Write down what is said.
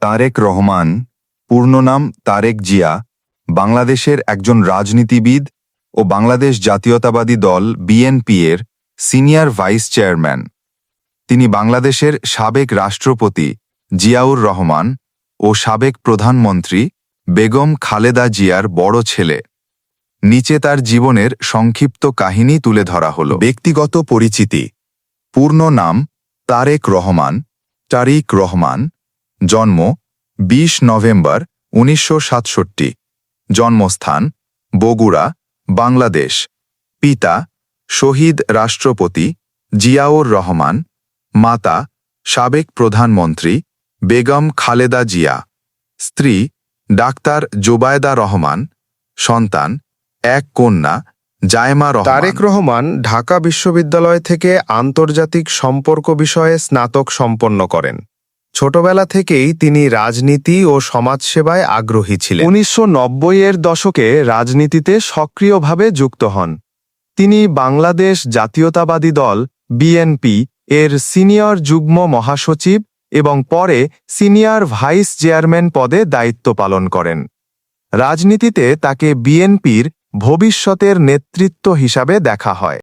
তারেক রহমান, পূর্ণ নাম তারেক জিয়া, বাংলাদেশের একজন রাজনীতিবিদ ও বাংলাদেশ জাতীয়তাবাদী দল বিএনপি-এর সিনিয়র ভাইস চেয়ারম্যান। তিনি বাংলাদেশের সাবেক রাষ্ট্রপতি জিয়াউর রহমান ও সাবেক প্রধানমন্ত্রী বেগম খালেদা জিয়ার বড় ছেলে। নিচে তার জীবনের সংক্ষিপ্ত কাহিনী তুলে ধরা হল। ব্যক্তিগত পরিচিতি: পূর্ণ নাম তারেক রহমান, তারিক রহমান, জন্ম 20 নভেম্বর 1967, জন্মস্থান বগুড়া, বাংলাদেশ, পিতা শহীদ রাষ্ট্রপতি জিয়াউর রহমান, মাতা সাবেক প্রধানমন্ত্রী বেগম খালেদা জিয়া, স্ত্রী ডাক্তার জোবায়দা রহমান, সন্তান এক কন্যা জায়মা রহমান। তারেক রহমান ঢাকা বিশ্ববিদ্যালয় থেকে আন্তর্জাতিক সম্পর্ক বিষয়ে স্নাতক সম্পন্ন করেন। ছোটবেলা থেকেই তিনি রাজনীতি ও সমাজসেবায় আগ্রহী ছিলেন। 1990-এর দশকে রাজনীতিতে সক্রিয়ভাবে যুক্ত হন। তিনি বাংলাদেশ জাতীয়তাবাদী দল বিএনপি এর সিনিয়র যুগ্ম মহাসচিব এবং পরে সিনিয়র ভাইস চেয়ারম্যান পদে দায়িত্ব পালন করেন। রাজনীতিতে তাকে বিএনপির ভবিষ্যতের নেতৃত্ব হিসাবে দেখা হয়।